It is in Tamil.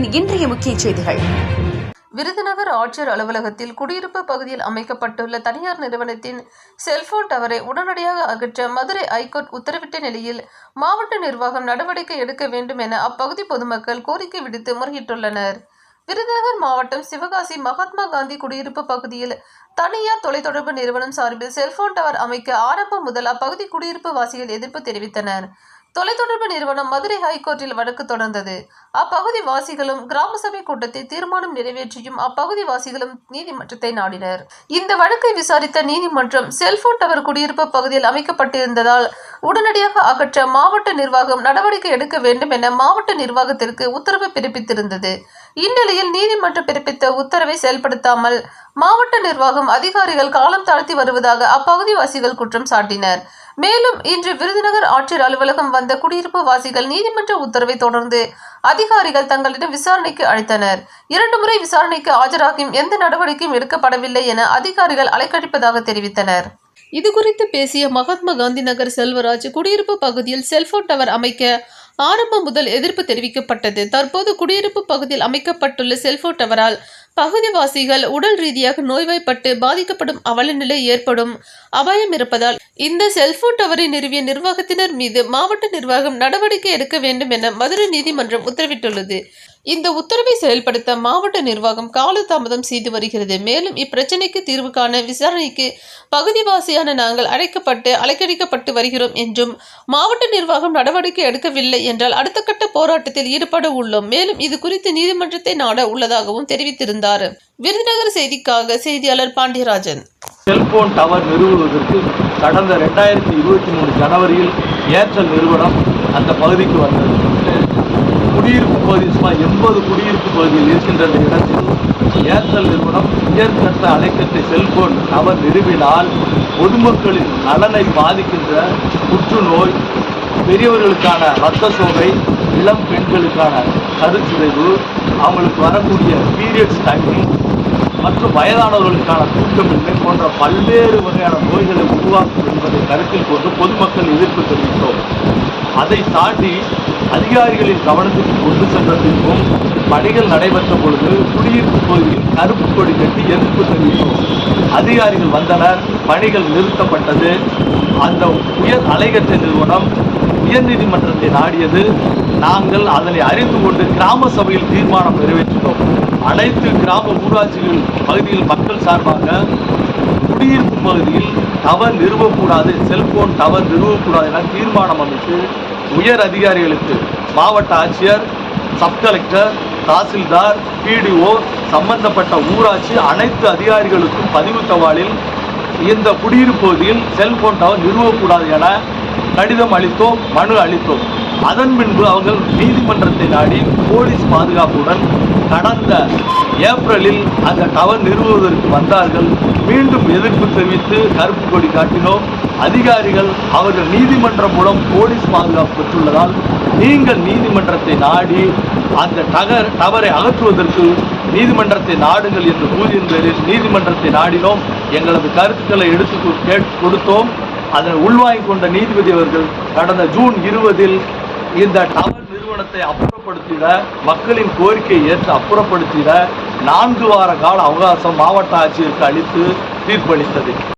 தமிழரின் இன்றைய முக்கிய செய்திகள். விருதுநகர் ஆட்சியர் அலுவலகத்தில் குடியிருப்பு பகுதியில் அமைக்கப்பட்டுள்ள தனியார் நிறுவனத்தின் செல்போன் டவரை உடனடியாக அகற்ற மதுரை ஐகோர்ட் உத்தரவிட்ட நிலையில் மாவட்ட நிர்வாகம் நடவடிக்கை எடுக்க வேண்டும் என அப்பகுதி பொதுமக்கள் கோரிக்கை விடுத்து முறையிட்டுள்ளனர். விருதுநகர் மாவட்டம் சிவகாசி மகாத்மா காந்தி குடியிருப்பு பகுதியில் தனியார் தொலைத்தொடர்பு நிறுவனம் சார்பில் செல்போன் டவர் அமைக்க ஆரம்பம் முதல் அப்பகுதி குடியிருப்பு வாசிகள் எதிர்ப்பு தெரிவித்தனர். தொலைத்தொடர்பு நிறுவனம் மதுரை ஹைகோர்ட்டில் வழக்கு தொடர்ந்தது. அப்பகுதி வாசிகளும் கிராம சபை கூட்டத்தில் தீர்மானம் நிறைவேற்றியும் அப்பகுதி வாசிகளும் நீதிமன்றத்தை நாடினர். இந்த வழக்கை விசாரித்த நீதிமன்றம் செல்போன் டவர் குடியிருப்பு பகுதியில் அமைக்கப்பட்டிருந்ததால் உடனடியாக அகற்ற மாவட்ட நிர்வாகம் நடவடிக்கை எடுக்க வேண்டும் என மாவட்ட நிர்வாகத்திற்கு உத்தரவு பிறப்பித்திருந்தது. இந்நிலையில் நீதிமன்றம் பிறப்பித்த உத்தரவை செயல்படுத்தாமல் மாவட்ட நிர்வாகம் அதிகாரிகள் காலம் தாழ்த்தி வருவதாக அப்பகுதி வாசிகள் குற்றம் சாட்டினர். மேலும் இன்று விருதுநகர் ஆட்சியர் அலுவலகம் வந்த குடியிருப்பு வாசிகள் நீதிமன்ற உத்தரவை தொடர்ந்து அதிகாரிகள் தங்களிடம் விசாரணைக்கு அழைத்தனர். 2 முறை விசாரணைக்கு ஆஜராகியும் எந்த நடவடிக்கையும் எடுக்கப்படவில்லை என அதிகாரிகள் அலைக்கழிப்பதாக தெரிவித்தனர். இதுகுறித்து பேசிய மகாத்மா காந்தி நகர் செல்வராஜ், குடியிருப்பு பகுதியில் செல்போன் டவர் அமைக்க ஆரம்பம் முதல் எதிர்ப்பு தெரிவிக்கப்பட்டது. தற்போது குடியிருப்பு பகுதியில் அமைக்கப்பட்டுள்ள செல்போன் டவரால் பகுதிவாசிகள் உடல் ரீதியாக நோய்வாய்ப்பட்டு பாதிக்கப்படும் அவலநிலை ஏற்படும் அபாயம் இருப்பதால் இந்த செல்போன் டவரை நிறுவிய நிர்வாகத்தினர் மீது மாவட்ட நிர்வாகம் நடவடிக்கை எடுக்க வேண்டும் என மதுரை நீதிமன்றம் உத்தரவிட்டுள்ளது. இந்த உத்தரவை செயல்படுத்த மாவட்ட நிர்வாகம் காலதாமதம் செய்து வருகிறது. மேலும் இப்பிரச்சினைக்கு தீர்வு காண விசாரணைக்கு பகுதிவாசியான நாங்கள் அலைக்கழிக்கப்பட்டு வருகிறோம் என்றும் மாவட்ட நிர்வாகம் நடவடிக்கை எடுக்கவில்லை என்றால் அடுத்த கட்ட போராட்டத்தில் ஈடுபட உள்ளோம். மேலும் இது குறித்து நீதிமன்றத்தை நாட உள்ளதாகவும் தெரிவித்திருந்தார். விருதுநகர் செய்திக்காக செய்தியாளர் பாண்டியராஜன். செல்போன் டவர் நிறுவுவதற்கு கடந்த 2023 ஜனவரியில் ஏர்டெல் நிறுவனம் அந்த பகுதிக்கு வந்தது. குடியிருப்பு பகுதி சுமார் 80 குடியிருப்பு பகுதியில் இருக்கின்ற இடத்தில் ஏர்டெல் நிறுவனம் உயர்கட்ட அலைக்கற்றை செல்போன் டவர் நிறுவினால் பொதுமக்களின் நலனை பாதிக்கின்ற புற்றுநோய், பெரியவர்களுக்கான இரத்த சோகை, இளம் பெண்களுக்கான கருச்சிதைவு, அவங்களுக்கு வரக்கூடிய பீரியட்ஸ் டைமிங் மற்றும் வயதானவர்களுக்கான தூக்கமின்மை போன்ற பல்வேறு வகையான நோய்களை உருவாக்கும் என்பதை கருத்தில் கொண்டு பொதுமக்கள் எதிர்ப்பு தெரிவித்தோம். அதை தாண்டி அதிகாரிகளின் கவனத்துக்கு கொண்டு சென்ற பின்பும் பணிகள் நடைபெற்ற பொழுது குடியிருப்பு பகுதியில் கருப்பு கொடி கட்டி எதிர்ப்பு தெரிவித்தோம். அதிகாரிகள் வந்தனர், பணிகள் நிறுத்தப்பட்டது. அந்த உயர் அலைக்கற்றை நிறுவனம் உயர்நீதிமன்றத்தை நாடியது. நாங்கள் அதனை அறிந்து கொண்டு கிராம சபையில் தீர்மானம் நிறைவேற்றினோம். அனைத்து கிராம ஊராட்சிகள் பகுதியில் மக்கள் சார்பாக குடியிருப்பு பகுதியில் டவர் நிறுவக்கூடாது, செல்போன் டவர் நிறுவக்கூடாது என தீர்மானம் அமைத்து உயர் அதிகாரிகளுக்கு மாவட்ட ஆட்சியர், சப் கலெக்டர், தாசில்தார், பிடிஓ, சம்பந்தப்பட்ட ஊராட்சி அனைத்து அதிகாரிகளுக்கும் பதிவு தபாலில் இந்த குடியிருப்பு பகுதியில் செல்போன் டவர் நிறுவக்கூடாது என கடிதம் அளித்தோம், மனு அளித்தோம். அதன் பின்பு அவர்கள் நீதிமன்றத்தை நாடி போலீஸ் பாதுகாப்புடன் கடந்த ஏப்ரலில் அந்த டவர் நிறுவுவதற்கு வந்தார்கள். மீண்டும் எதிர்ப்பு தெரிவித்து கருப்பு கொடி காட்டினோம். அதிகாரிகள் அவர்கள் நீதிமன்றம் மூலம் போலீஸ் பாதுகாப்பு பெற்றுள்ளதால் நீங்கள் நீதிமன்றத்தை நாடி அந்த டவரை அகற்றுவதற்கு நீதிமன்றத்தை நாடுங்கள் என்று கூறியின் பேரில் நீதிமன்றத்தை நாடினோம். எங்களது கருத்துக்களை எடுத்து கொடுத்தோம். அதனை உள்வாங்கிக் கொண்ட நீதிபதி அவர்கள் கடந்த ஜூன் 20 இந்த டவர் நிறுவனத்தை அப்புறப்படுத்திட, மக்களின் கோரிக்கையை ஏற்று அப்புறப்படுத்திட 4 வார கால அவகாசம் மாவட்ட ஆட்சியருக்கு அளித்து தீர்ப்பளித்தது.